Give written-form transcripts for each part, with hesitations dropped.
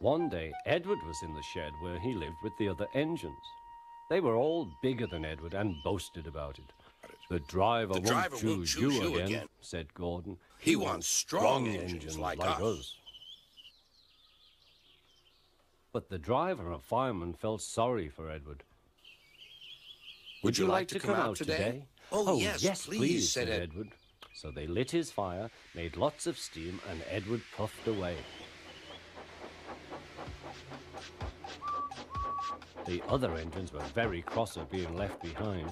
One day, Edward was in the shed where he lived with the other engines. They were all bigger than Edward and boasted about it. The driver won't choose you again, said Gordon. He wants strong engines like us. But the driver and fireman felt sorry for Edward. Would you like to come out today? Oh, yes, please, said Edward. So they lit his fire, made lots of steam, and Edward puffed away. The other engines were very cross at being left behind.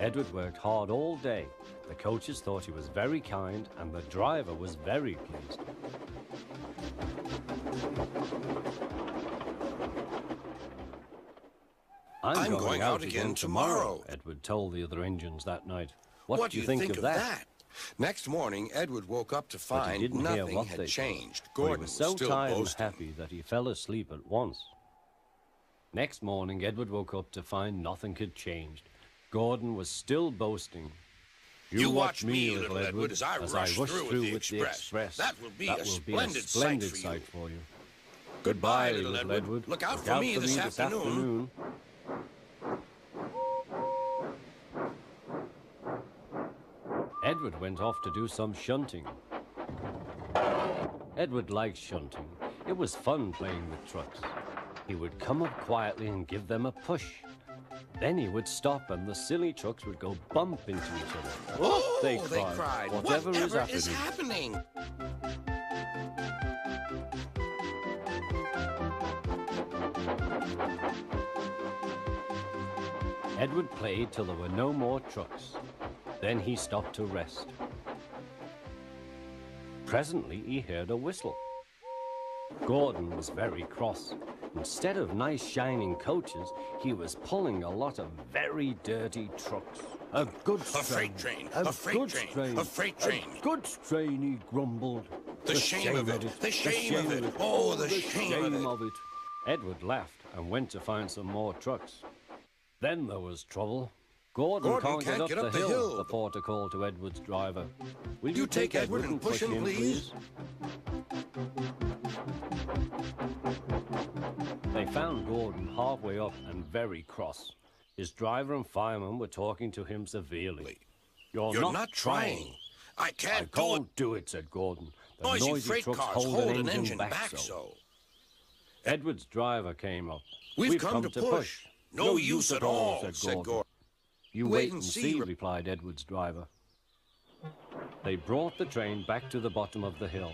Edward worked hard all day. The coaches thought he was very kind, and the driver was very pleased. I'm going out again tomorrow, Edward told the other engines that night. What do you think of that? Next morning, Edward woke up to find nothing had changed. Gordon was so tired and happy that he fell asleep at once. Next morning, Edward woke up to find nothing had changed. Gordon was still boasting. You watch me, little Edward, as I rush through with the express. That will be a splendid sight for you. Goodbye, little Edward. Look out for me this afternoon. Edward went off to do some shunting. Edward liked shunting. It was fun playing with trucks. He would come up quietly and give them a push. Then he would stop and the silly trucks would go bump into each other. Oh, they cried. Whatever is happening? Edward played till there were no more trucks. Then he stopped to rest. Presently he heard a whistle. Gordon was very cross. Instead of nice shining coaches, he was pulling a lot of very dirty trucks. A goods train. A freight train. A freight train. A freight train. A goods train, he grumbled. The shame of it. The shame of it. Oh, the shame of it. Edward laughed and went to find some more trucks. Then there was trouble. Gordon can't get up the hill, the porter called to Edward's driver. Will you take Edward and push him, please? They found Gordon halfway up and very cross. His driver and fireman were talking to him severely. You're not trying. I can't do it, said Gordon. The noisy freight cars hold an engine back so. Edward's driver came up. We've come to push. No use at all, said Gordon. You wait and see, replied Edward's driver. They brought the train back to the bottom of the hill.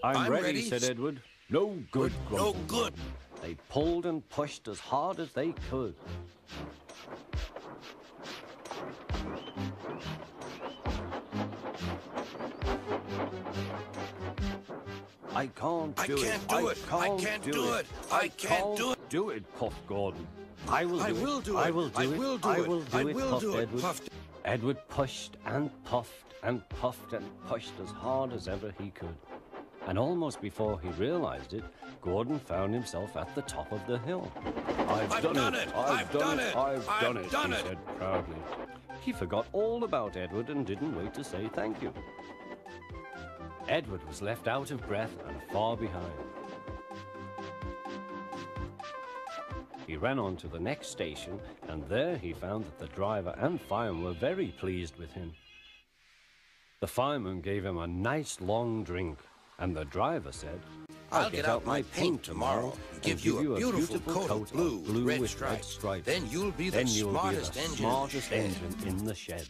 I'm ready, said Edward. No good, no good. They pulled and pushed as hard as they could. I can't do it. I can't do it. I can't do it. Do it, puffed Gordon. I will do it. I will do it, puffed. Edward pushed and puffed and puffed and pushed as hard as ever he could. And almost before he realized it, Gordon found himself at the top of the hill. I've done it. I've done it, he said proudly. He forgot all about Edward and didn't wait to say thank you. Edward was left out of breath and far behind. He ran on to the next station, and there he found that the driver and fireman were very pleased with him. The fireman gave him a nice long drink, and the driver said, I'll get out my paint tomorrow and give you a beautiful coat of blue with red stripes. Then you'll be the smartest engine in the shed.